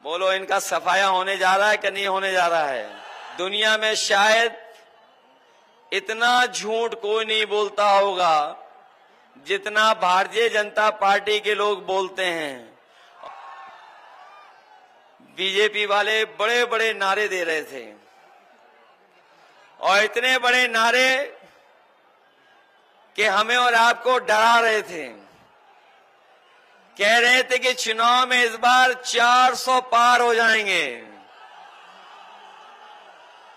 बोलो, इनका सफाया होने जा रहा है कि नहीं होने जा रहा है? दुनिया में शायद इतना झूठ कोई नहीं बोलता होगा जितना भारतीय जनता पार्टी के लोग बोलते हैं। बीजेपी वाले बड़े बड़े नारे दे रहे थे और इतने बड़े नारे कि हमें और आपको डरा रहे थे। कह रहे थे कि चुनाव में इस बार 400 पार हो जाएंगे।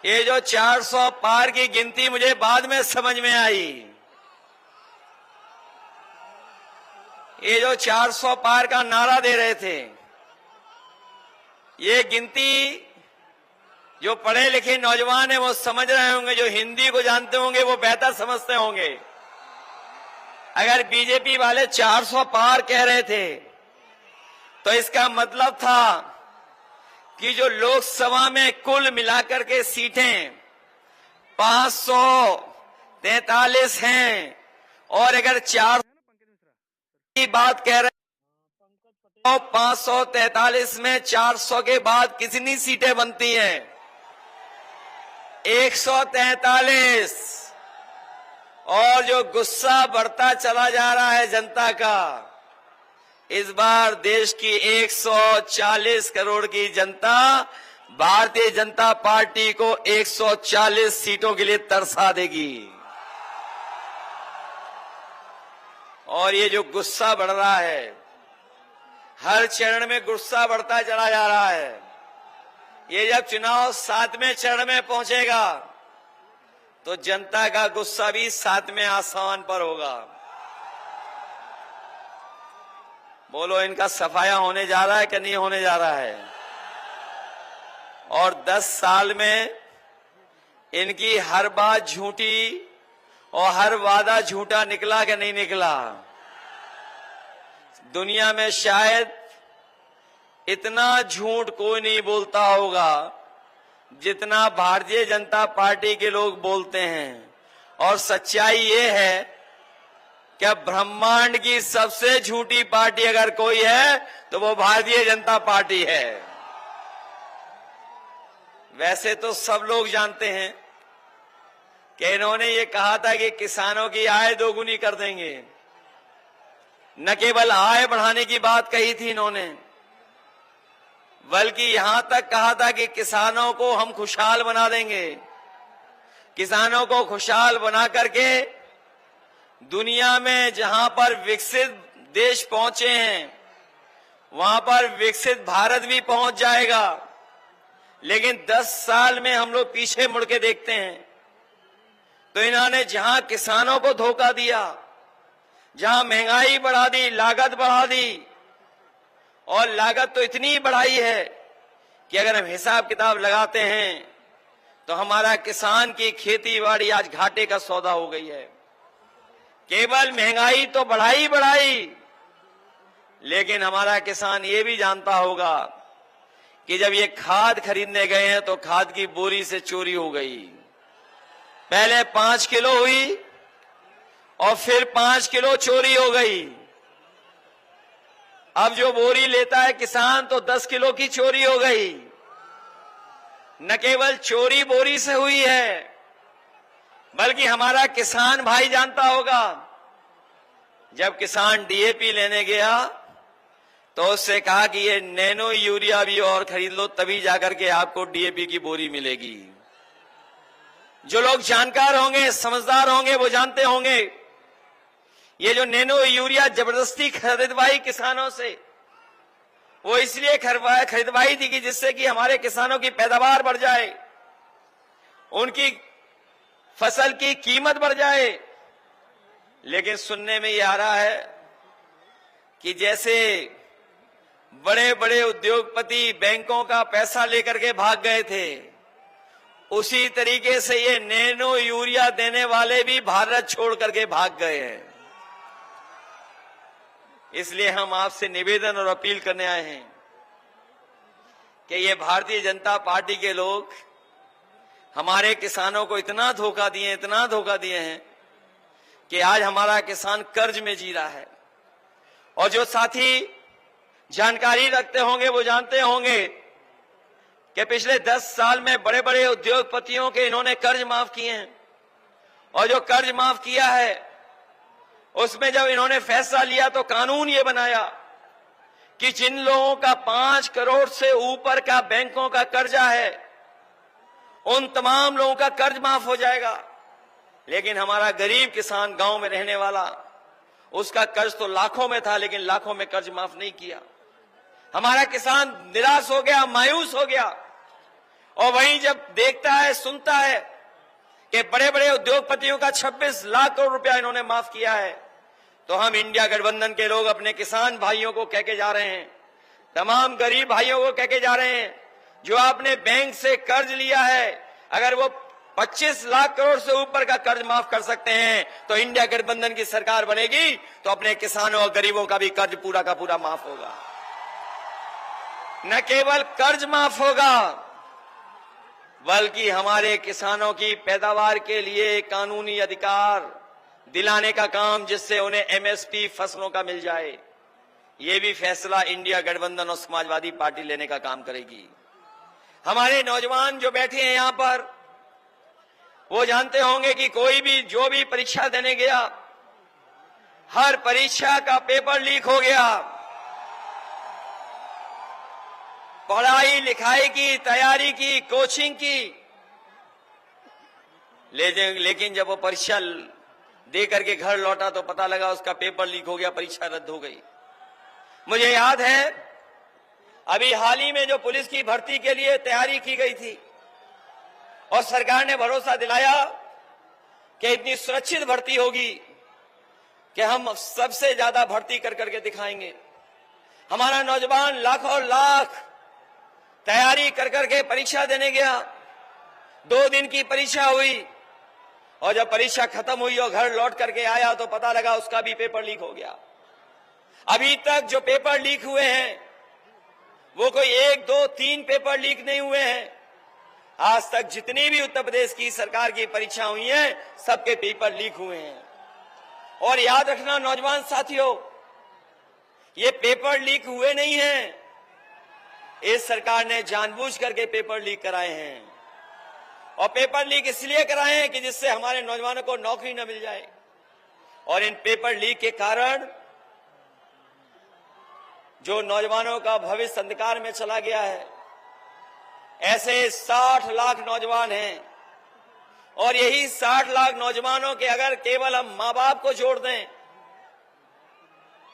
ये जो 400 पार की गिनती मुझे बाद में समझ में आई। ये जो 400 पार का नारा दे रहे थे, ये गिनती जो पढ़े लिखे नौजवान हैं वो समझ रहे होंगे, जो हिंदी को जानते होंगे वो बेहतर समझते होंगे। अगर बीजेपी वाले 400 पार कह रहे थे तो इसका मतलब था कि जो लोकसभा में कुल मिलाकर के सीटें 543 हैं और अगर 400 की बात कह रहे तो 543 में 400 के बाद कितनी सीटें बनती हैं? 143। और जो गुस्सा बढ़ता चला जा रहा है जनता का, इस बार देश की 140 करोड़ की जनता भारतीय जनता पार्टी को 140 सीटों के लिए तरसा देगी। और ये जो गुस्सा बढ़ रहा है, हर चरण में गुस्सा बढ़ता चला जा रहा है। ये जब चुनाव 7वें चरण में पहुंचेगा तो जनता का गुस्सा भी 7वें आसमान पर होगा। बोलो, इनका सफाया होने जा रहा है कि नहीं होने जा रहा है? और 10 साल में इनकी हर बात झूठी और हर वादा झूठा निकला कि नहीं निकला? दुनिया में शायद इतना झूठ कोई नहीं बोलता होगा जितना भारतीय जनता पार्टी के लोग बोलते हैं। और सच्चाई ये है कि ब्रह्मांड की सबसे झूठी पार्टी अगर कोई है तो वो भारतीय जनता पार्टी है। वैसे तो सब लोग जानते हैं कि इन्होंने ये कहा था कि किसानों की आय दोगुनी कर देंगे। न केवल आय बढ़ाने की बात कही थी इन्होंने, बल्कि यहां तक कहा था कि किसानों को हम खुशहाल बना देंगे। किसानों को खुशहाल बना करके दुनिया में जहां पर विकसित देश पहुंचे हैं वहां पर विकसित भारत भी पहुंच जाएगा। लेकिन 10 साल में हम लोग पीछे मुड़ के देखते हैं तो इन्होंने जहां किसानों को धोखा दिया, जहां महंगाई बढ़ा दी, लागत बढ़ा दी, और लागत तो इतनी बढ़ाई है कि अगर हम हिसाब किताब लगाते हैं तो हमारा किसान की खेती बाड़ी आज घाटे का सौदा हो गई है। केवल महंगाई तो बढ़ाई, लेकिन हमारा किसान ये भी जानता होगा कि जब ये खाद खरीदने गए हैं तो खाद की बोरी से चोरी हो गई। पहले 5 किलो हुई और फिर 5 किलो चोरी हो गई। अब जो बोरी लेता है किसान तो 10 किलो की चोरी हो गई। न केवल चोरी बोरी से हुई है, बल्कि हमारा किसान भाई जानता होगा, जब किसान डीएपी लेने गया तो उससे कहा कि ये नैनो यूरिया भी और खरीद लो, तभी जाकर के आपको डीएपी की बोरी मिलेगी। जो लोग जानकार होंगे, समझदार होंगे, वो जानते होंगे ये जो नैनो यूरिया जबरदस्ती खरीदवाई किसानों से, वो इसलिए खरीदवाई थी कि जिससे कि हमारे किसानों की पैदावार बढ़ जाए, उनकी फसल की कीमत बढ़ जाए। लेकिन सुनने में ये आ रहा है कि जैसे बड़े बड़े उद्योगपति बैंकों का पैसा लेकर के भाग गए थे, उसी तरीके से ये नैनो यूरिया देने वाले भी भारत छोड़ करके भाग गए हैं। इसलिए हम आपसे निवेदन और अपील करने आए हैं कि ये भारतीय जनता पार्टी के लोग हमारे किसानों को इतना धोखा दिए हैं कि आज हमारा किसान कर्ज में जी रहा है। और जो साथी जानकारी रखते होंगे वो जानते होंगे कि पिछले 10 साल में बड़े बड़े उद्योगपतियों के इन्होंने कर्ज माफ किए हैं। और जो कर्ज माफ किया है उसमें जब इन्होंने फैसला लिया तो कानून ये बनाया कि जिन लोगों का 5 करोड़ से ऊपर का बैंकों का कर्जा है उन तमाम लोगों का कर्ज माफ हो जाएगा। लेकिन हमारा गरीब किसान गांव में रहने वाला, उसका कर्ज तो लाखों में था लेकिन लाखों में कर्ज माफ नहीं किया। हमारा किसान निराश हो गया, मायूस हो गया। और वहीं जब देखता है, सुनता है कि बड़े बड़े उद्योगपतियों का 26 लाख करोड़ रुपया इन्होंने माफ किया है, तो हम इंडिया गठबंधन के लोग अपने किसान भाइयों को कह के जा रहे हैं, तमाम गरीब भाइयों को कह के जा रहे हैं, जो आपने बैंक से कर्ज लिया है, अगर वो 25 लाख करोड़ से ऊपर का कर्ज माफ कर सकते हैं तो इंडिया गठबंधन की सरकार बनेगी तो अपने किसानों और गरीबों का भी कर्ज पूरा का पूरा माफ होगा। न केवल कर्ज माफ होगा बल्कि हमारे किसानों की पैदावार के लिए कानूनी अधिकार दिलाने का काम, जिससे उन्हें एमएसपी फसलों का मिल जाए, ये भी फैसला इंडिया गठबंधन और समाजवादी पार्टी लेने का काम करेगी। हमारे नौजवान जो बैठे हैं यहां पर, वो जानते होंगे कि कोई भी जो भी परीक्षा देने गया, हर परीक्षा का पेपर लीक हो गया। पढ़ाई लिखाई की, तैयारी की, कोचिंग की, लेकिन जब वो परीक्षा दे करके घर लौटा तो पता लगा उसका पेपर लीक हो गया, परीक्षा रद्द हो गई। मुझे याद है अभी हाल ही में जो पुलिस की भर्ती के लिए तैयारी की गई थी और सरकार ने भरोसा दिलाया कि इतनी सुरक्षित भर्ती होगी कि हम सबसे ज्यादा भर्ती कर करके दिखाएंगे। हमारा नौजवान लाखों लाख तैयारी कर करके परीक्षा देने गया। 2 दिन की परीक्षा हुई और जब परीक्षा खत्म हुई और घर लौट करके आया तो पता लगा उसका भी पेपर लीक हो गया। अभी तक जो पेपर लीक हुए हैं वो कोई 1, 2, 3 पेपर लीक नहीं हुए हैं। आज तक जितनी भी उत्तर प्रदेश की सरकार की परीक्षा हुई हैं, सबके पेपर लीक हुए हैं। और याद रखना नौजवान साथियों, ये पेपर लीक हुए नहीं हैं, इस सरकार ने जानबूझ करके पेपर लीक कराए हैं। और पेपर लीक इसलिए कराए हैं कि जिससे हमारे नौजवानों को नौकरी न मिल जाए। और इन पेपर लीक के कारण जो नौजवानों का भविष्य अंधकार में चला गया है, ऐसे 60 लाख नौजवान हैं। और यही 60 लाख नौजवानों के अगर केवल हम मां बाप को जोड़ दें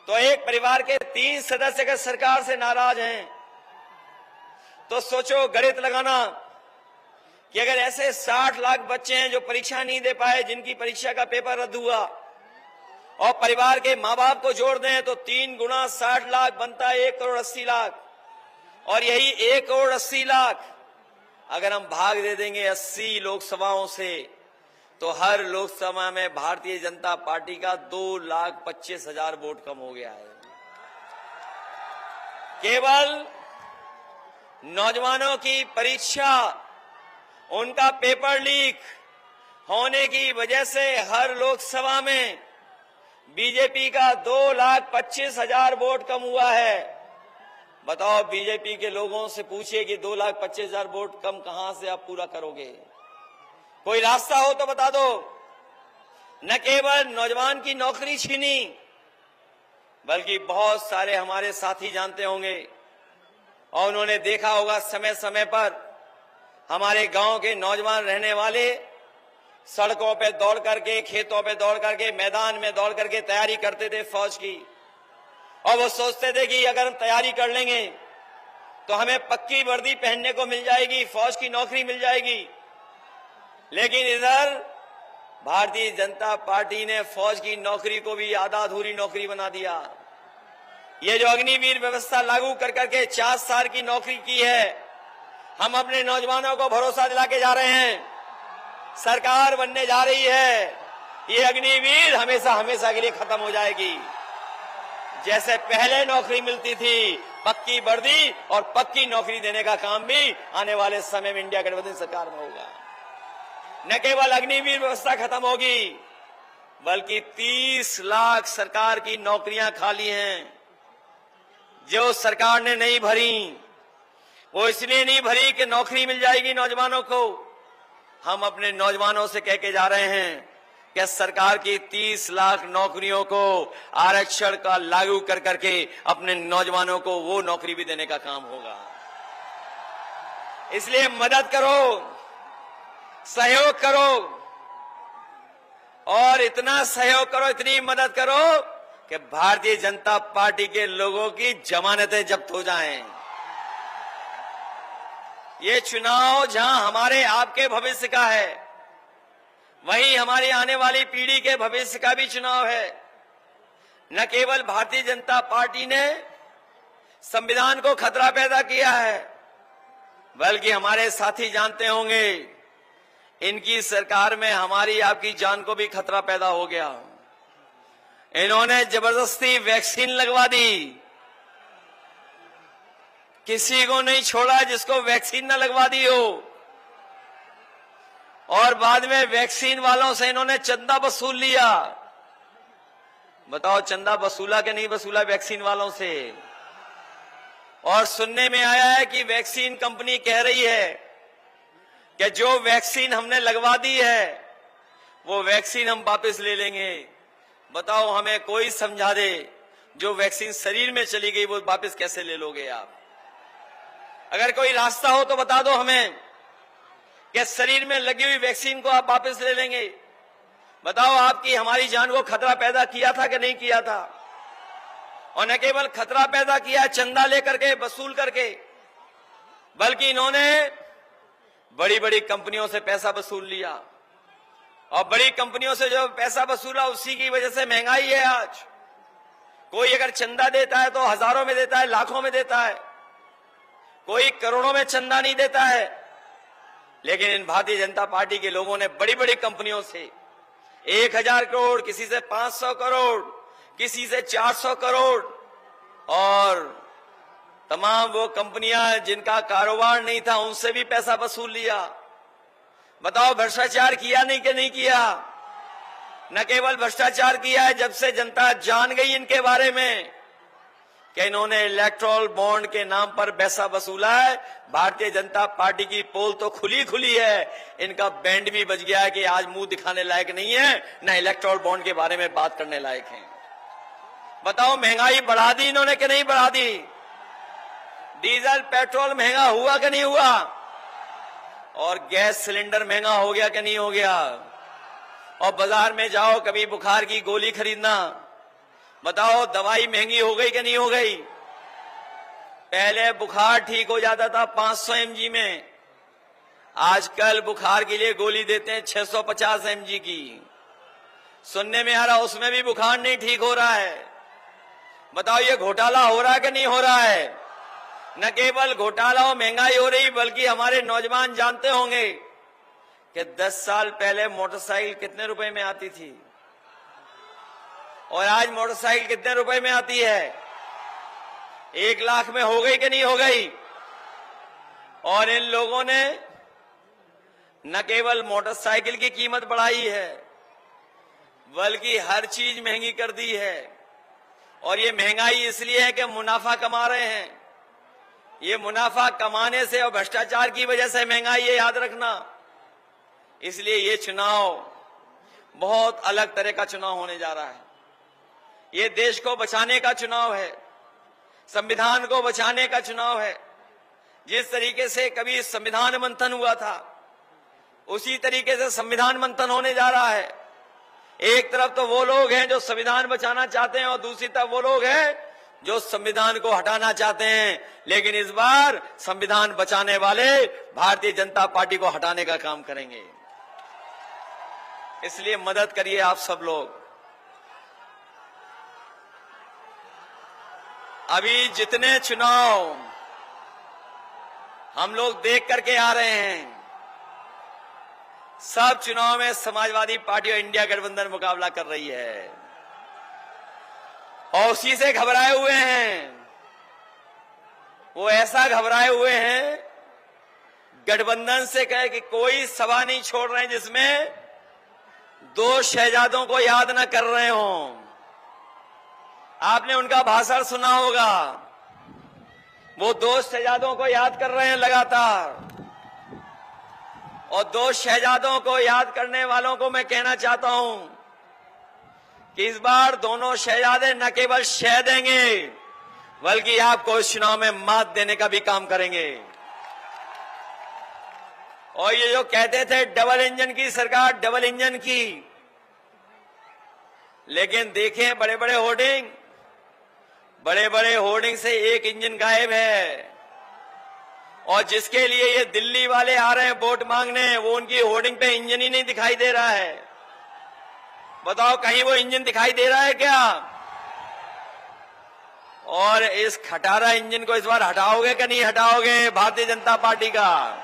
तो एक परिवार के 3 सदस्य अगर सरकार से नाराज हैं तो सोचो, गणित लगाना कि अगर ऐसे 60 लाख बच्चे हैं जो परीक्षा नहीं दे पाए, जिनकी परीक्षा का पेपर रद्द हुआ, और परिवार के मां बाप को जोड़ दें तो 3 गुना 60 लाख बनता है 1 करोड़ 80 लाख। और यही 1 करोड़ 80 लाख अगर हम भाग दे देंगे 80 लोकसभाओं से तो हर लोकसभा में भारतीय जनता पार्टी का 2,25,000 वोट कम हो गया है। केवल नौजवानों की परीक्षा, उनका पेपर लीक होने की वजह से हर लोकसभा में बीजेपी का 2,25,000 वोट कम हुआ है। बताओ, बीजेपी के लोगों से पूछिए कि 2,25,000 वोट कम कहां से आप पूरा करोगे? कोई रास्ता हो तो बता दो। न केवल नौजवान की नौकरी छीनी, बल्कि बहुत सारे हमारे साथी जानते होंगे और उन्होंने देखा होगा समय समय पर हमारे गांव के नौजवान रहने वाले सड़कों पे दौड़ करके, खेतों पे दौड़ करके, मैदान में दौड़ करके तैयारी करते थे फौज की। और वो सोचते थे कि अगर हम तैयारी कर लेंगे तो हमें पक्की वर्दी पहनने को मिल जाएगी, फौज की नौकरी मिल जाएगी। लेकिन इधर भारतीय जनता पार्टी ने फौज की नौकरी को भी आधा अधूरी नौकरी बना दिया। ये जो अग्निवीर व्यवस्था लागू कर करके 4 साल की नौकरी की है, हम अपने नौजवानों को भरोसा दिला के जा रहे हैं, सरकार बनने जा रही है, ये अग्निवीर हमेशा हमेशा के लिए खत्म हो जाएगी। जैसे पहले नौकरी मिलती थी, पक्की वर्दी और पक्की नौकरी देने का काम भी आने वाले समय में इंडिया गठबंधन सरकार में होगा। न केवल अग्निवीर व्यवस्था खत्म होगी, बल्कि 30 लाख सरकार की नौकरियां खाली हैं। जो सरकार ने नहीं भरी, वो इसलिए नहीं भरी कि नौकरी मिल जाएगी नौजवानों को। हम अपने नौजवानों से कह के जा रहे हैं कि सरकार की 30 लाख नौकरियों को आरक्षण का लागू कर करके अपने नौजवानों को वो नौकरी भी देने का काम होगा। इसलिए मदद करो, सहयोग करो, और इतना सहयोग करो, इतनी मदद करो कि भारतीय जनता पार्टी के लोगों की जमानतें जब्त हो जाएं। ये चुनाव जहां हमारे आपके भविष्य का है, वहीं हमारी आने वाली पीढ़ी के भविष्य का भी चुनाव है। न केवल भारतीय जनता पार्टी ने संविधान को खतरा पैदा किया है, बल्कि हमारे साथी जानते होंगे, इनकी सरकार में हमारी आपकी जान को भी खतरा पैदा हो गया। इन्होंने जबरदस्ती वैक्सीन लगवा दी, किसी को नहीं छोड़ा जिसको वैक्सीन न लगवा दी हो। और बाद में वैक्सीन वालों से इन्होंने चंदा वसूल लिया। बताओ, चंदा वसूला कि नहीं वसूला वैक्सीन वालों से? और सुनने में आया है कि वैक्सीन कंपनी कह रही है कि जो वैक्सीन हमने लगवा दी है वो वैक्सीन हम वापस ले लेंगे। बताओ, हमें कोई समझा दे, जो वैक्सीन शरीर में चली गई वो वापस कैसे ले लोगे आप? अगर कोई रास्ता हो तो बता दो हमें कि शरीर में लगी हुई वैक्सीन को आप वापस ले लेंगे। बताओ, आपकी हमारी जान को खतरा पैदा किया था कि नहीं किया था? और न केवल खतरा पैदा किया चंदा लेकर के, वसूल करके, बल्कि इन्होंने बड़ी बड़ी कंपनियों से पैसा वसूल लिया। और बड़ी कंपनियों से जो पैसा वसूला, उसी की वजह से महंगाई है आज। कोई अगर चंदा देता है तो हजारों में देता है, लाखों में देता है, कोई करोड़ों में चंदा नहीं देता है। लेकिन इन भारतीय जनता पार्टी के लोगों ने बड़ी बड़ी कंपनियों से 1000 करोड़, किसी से 500 करोड़, किसी से 400 करोड़, और तमाम वो कंपनियां जिनका कारोबार नहीं था उनसे भी पैसा वसूल लिया। बताओ, भ्रष्टाचार किया नहीं कि नहीं किया? न केवल भ्रष्टाचार किया है, जब से जनता जान गई इनके बारे में कि इन्होंने इलेक्टोरल बॉन्ड के नाम पर पैसा वसूला है, भारतीय जनता पार्टी की पोल तो खुली खुली है। इनका बैंड भी बज गया है कि आज मुंह दिखाने लायक नहीं है, न इलेक्टोरल बॉन्ड के बारे में बात करने लायक है। बताओ, महंगाई बढ़ा दी इन्होंने कि नहीं बढ़ा दी? डीजल पेट्रोल महंगा हुआ कि नहीं हुआ? और गैस सिलेंडर महंगा हो गया कि नहीं हो गया? और बाजार में जाओ, कभी बुखार की गोली खरीदना, बताओ दवाई महंगी हो गई कि नहीं हो गई? पहले बुखार ठीक हो जाता था 500 mg में, आजकल बुखार के लिए गोली देते हैं 650 mg की। सुनने में आ रहा उसमें भी बुखार नहीं ठीक हो रहा है। बताओ, ये घोटाला हो रहा है कि नहीं हो रहा है? न केवल घोटाला और महंगाई हो रही, बल्कि हमारे नौजवान जानते होंगे कि 10 साल पहले मोटरसाइकिल कितने रुपए में आती थी और आज मोटरसाइकिल कितने रुपए में आती है? 1 लाख में हो गई कि नहीं हो गई? और इन लोगों ने न केवल मोटरसाइकिल की कीमत बढ़ाई है, बल्कि हर चीज महंगी कर दी है। और ये महंगाई इसलिए है कि मुनाफा कमा रहे हैं। ये मुनाफा कमाने से और भ्रष्टाचार की वजह से महंगाई है, याद रखना। इसलिए ये चुनाव बहुत अलग तरह का चुनाव होने जा रहा है। ये देश को बचाने का चुनाव है, संविधान को बचाने का चुनाव है। जिस तरीके से कभी संविधान मंथन हुआ था, उसी तरीके से संविधान मंथन होने जा रहा है। एक तरफ तो वो लोग हैं जो संविधान बचाना चाहते हैं और दूसरी तरफ वो लोग हैं जो संविधान को हटाना चाहते हैं। लेकिन इस बार संविधान बचाने वाले भारतीय जनता पार्टी को हटाने का काम करेंगे। इसलिए मदद करिए आप सब लोग। अभी जितने चुनाव हम लोग देख करके आ रहे हैं, सब चुनाव में समाजवादी पार्टी और इंडिया गठबंधन मुकाबला कर रही है और उसी से घबराए हुए हैं। वो ऐसा घबराए हुए हैं, गठबंधन से कहे कि कोई सभा नहीं छोड़ रहे हैं जिसमें 2 शहजादों को याद न कर रहे हों। आपने उनका भाषण सुना होगा। वो दो शहजादों को याद कर रहे हैं लगातार, और दो शहजादों को याद करने वालों को मैं कहना चाहता हूं कि इस बार दोनों शहजादे न केवल शह देंगे बल्कि आपको इस चुनाव में मात देने का भी काम करेंगे। और ये जो कहते थे डबल इंजन की सरकार, डबल इंजन की, लेकिन देखें बड़े बड़े होर्डिंग से एक इंजन गायब है। और जिसके लिए ये दिल्ली वाले आ रहे हैं वोट मांगने, वो उनकी होर्डिंग पे इंजन ही नहीं दिखाई दे रहा है। बताओ कहीं वो इंजन दिखाई दे रहा है क्या? और इस खटारा इंजन को इस बार हटाओगे कि नहीं हटाओगे भारतीय जनता पार्टी का?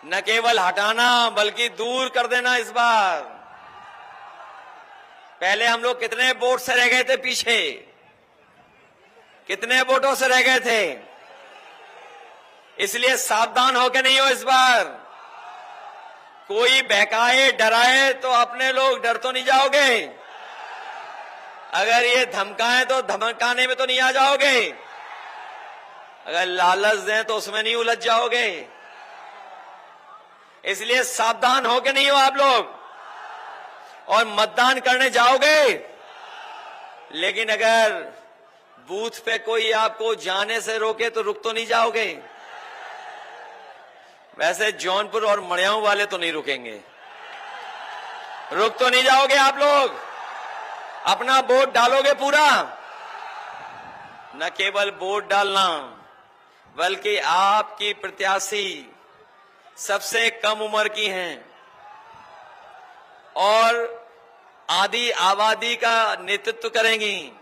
न केवल हटाना बल्कि दूर कर देना इस बार। पहले हम लोग कितने वोट से रह गए थे पीछे, कितने वोटों से रह गए थे। इसलिए सावधान होकर नहीं हो इस बार। कोई बहकाए डराए तो अपने लोग डर तो नहीं जाओगे। अगर ये धमकाएं तो धमकाने में तो नहीं आ जाओगे। अगर लालच दें तो उसमें नहीं उलझ जाओगे। इसलिए सावधान होके नहीं हो आप लोग, और मतदान करने जाओगे। लेकिन अगर बूथ पे कोई आपको जाने से रोके तो रुक तो नहीं जाओगे। वैसे जौनपुर और मड़ियाऊ वाले तो नहीं रुकेंगे, रुक तो नहीं जाओगे आप लोग। अपना वोट डालोगे पूरा। न केवल वोट डालना बल्कि आपकी प्रत्याशी सबसे कम उम्र की हैं और आधी आबादी का नेतृत्व करेंगी।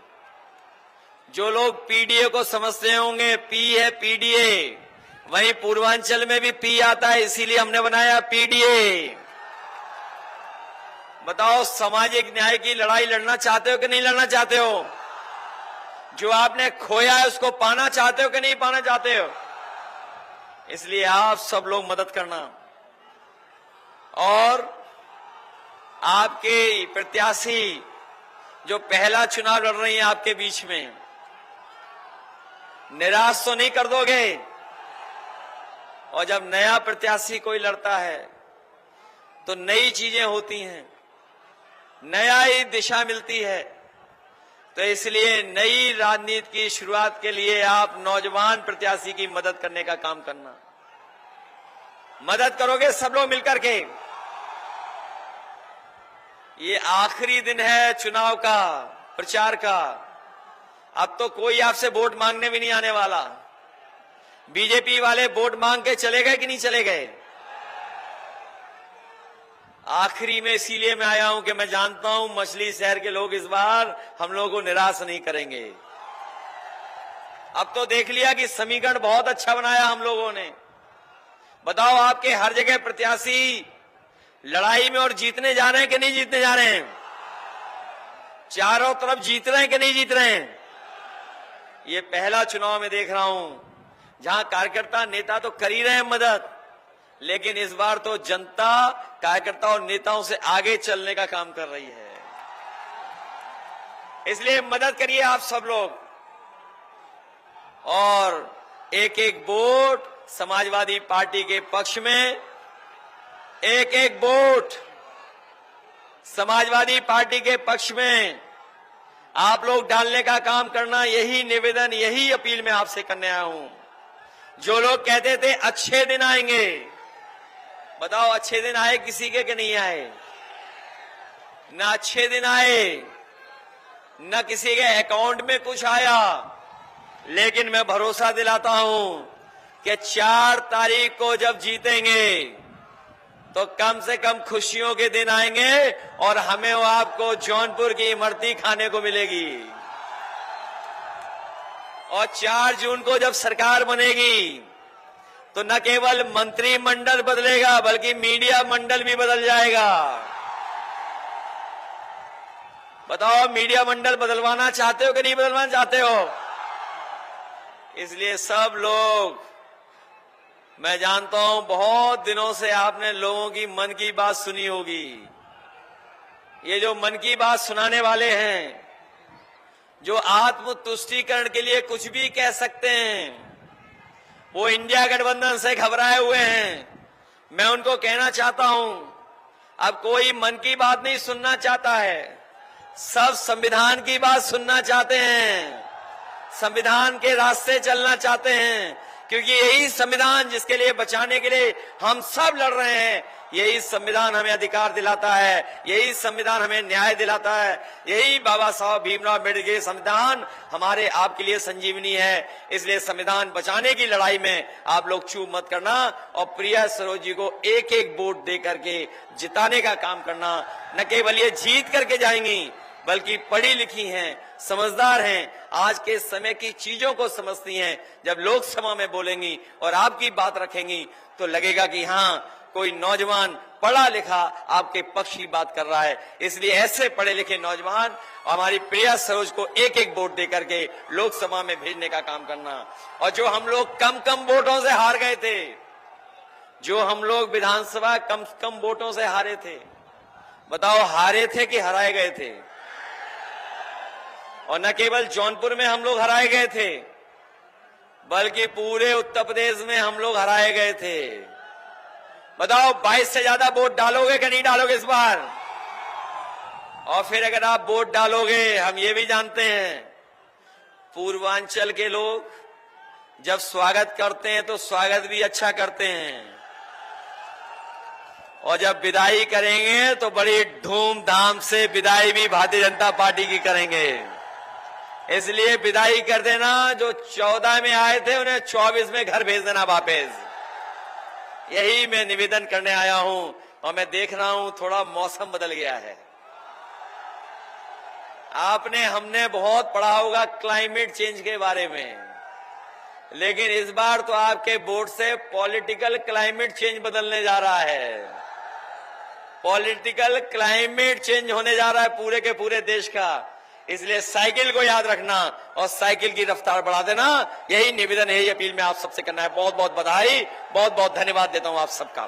जो लोग पीडीए को समझते होंगे, पी है पीडीए, वहीं पूर्वांचल में भी पी आता है, इसीलिए हमने बनाया पीडीए। बताओ सामाजिक न्याय की लड़ाई लड़ना चाहते हो कि नहीं लड़ना चाहते हो? जो आपने खोया है उसको पाना चाहते हो कि नहीं पाना चाहते हो? इसलिए आप सब लोग मदद करना। और आपके प्रत्याशी जो पहला चुनाव लड़ रही हैं आपके बीच में, निराश तो नहीं कर दोगे। और जब नया प्रत्याशी कोई लड़ता है तो नई चीजें होती हैं, नया ही दिशा मिलती है। तो इसलिए नई राजनीति की शुरुआत के लिए आप नौजवान प्रत्याशी की मदद करने का काम करना। मदद करोगे सब लोग मिलकर के। ये आखिरी दिन है चुनाव का, प्रचार का। अब तो कोई आपसे वोट मांगने भी नहीं आने वाला। बीजेपी वाले वोट मांग के चले गए कि नहीं चले गए? आखिरी में इसीलिए मैं आया हूं कि मैं जानता हूं मछली शहर के लोग इस बार हम लोगों को निराश नहीं करेंगे। अब तो देख लिया कि समीकरण बहुत अच्छा बनाया हम लोगों ने। बताओ आपके हर जगह प्रत्याशी लड़ाई में और जीतने जा रहे हैं कि नहीं जीतने जा रहे हैं? चारों तरफ जीत रहे हैं कि नहीं जीत रहे हैं? ये पहला चुनाव में देख रहा हूं जहां कार्यकर्ता नेता तो कर ही रहे हैं मदद, लेकिन इस बार तो जनता कार्यकर्ता और नेताओं से आगे चलने का काम कर रही है। इसलिए मदद करिए आप सब लोग। और एक एक वोट समाजवादी पार्टी के पक्ष में, एक एक वोट समाजवादी पार्टी के पक्ष में आप लोग डालने का काम करना। यही निवेदन, यही अपील मैं आपसे करने आया हूं। जो लोग कहते थे अच्छे दिन आएंगे, बताओ अच्छे दिन आए किसी के कि नहीं आए? ना अच्छे दिन आए, न किसी के अकाउंट में कुछ आया। लेकिन मैं भरोसा दिलाता हूं कि 4 तारीख को जब जीतेंगे तो कम से कम खुशियों के दिन आएंगे और हमें वो आपको जौनपुर की इमरती खाने को मिलेगी। और 4 जून को जब सरकार बनेगी तो न केवल मंत्रिमंडल बदलेगा बल्कि मीडिया मंडल भी बदल जाएगा। बताओ मीडिया मंडल बदलवाना चाहते हो कि नहीं बदलवाना चाहते हो? इसलिए सब लोग, मैं जानता हूं बहुत दिनों से आपने लोगों की मन की बात सुनी होगी। ये जो मन की बात सुनाने वाले हैं जो आत्म तुष्टीकरण के लिए कुछ भी कह सकते हैं, वो इंडिया गठबंधन से घबराए हुए हैं। मैं उनको कहना चाहता हूं, अब कोई मन की बात नहीं सुनना चाहता है, सब संविधान की बात सुनना चाहते हैं, संविधान के रास्ते चलना चाहते हैं, क्योंकि यही संविधान जिसके लिए बचाने के लिए हम सब लड़ रहे हैं, यही संविधान हमें अधिकार दिलाता है, यही संविधान हमें न्याय दिलाता है, यही बाबा साहब भीमराव अम्बेडकर के संविधान हमारे आपके लिए संजीवनी है। इसलिए संविधान बचाने की लड़ाई में आप लोग चूक मत करना और प्रिया सरोज जी को एक एक वोट दे करके जिताने का काम करना। न केवल ये जीत करके जाएंगी, बल्कि पढ़ी लिखी हैं, समझदार हैं, आज के समय की चीजों को समझती हैं। जब लोकसभा में बोलेंगी और आपकी बात रखेंगी तो लगेगा कि हाँ, कोई नौजवान पढ़ा लिखा आपके पक्ष की बात कर रहा है। इसलिए ऐसे पढ़े लिखे नौजवान हमारी प्रिया सरोज को एक एक वोट दे करके लोकसभा में भेजने का काम करना। और जो हम लोग कम कम वोटों से हार गए थे, जो हम लोग विधानसभा कम कम वोटों से हारे थे, बताओ हारे थे कि हराए गए थे? और न केवल जौनपुर में हम लोग हराए गए थे, बल्कि पूरे उत्तर प्रदेश में हम लोग हराए गए थे। बताओ 22 से ज्यादा वोट डालोगे कि नहीं डालोगे इस बार? और फिर अगर आप वोट डालोगे, हम ये भी जानते हैं, पूर्वांचल के लोग जब स्वागत करते हैं तो स्वागत भी अच्छा करते हैं, और जब विदाई करेंगे तो बड़ी धूमधाम से विदाई भी भारतीय जनता पार्टी की करेंगे। इसलिए विदाई कर देना, जो 14 में आए थे उन्हें 24 में घर भेज देना वापस। यही मैं निवेदन करने आया हूं। और मैं देख रहा हूं थोड़ा मौसम बदल गया है। हमने बहुत पढ़ा होगा क्लाइमेट चेंज के बारे में, लेकिन इस बार तो आपके वोट से पॉलिटिकल क्लाइमेट चेंज बदलने जा रहा है। पॉलिटिकल क्लाइमेट चेंज होने जा रहा है पूरे के पूरे देश का। इसलिए साइकिल को याद रखना और साइकिल की रफ्तार बढ़ा देना, यही निवेदन है, यही अपील में आप सबसे करना है। बहुत बहुत बधाई, बहुत बहुत धन्यवाद देता हूं आप सबका।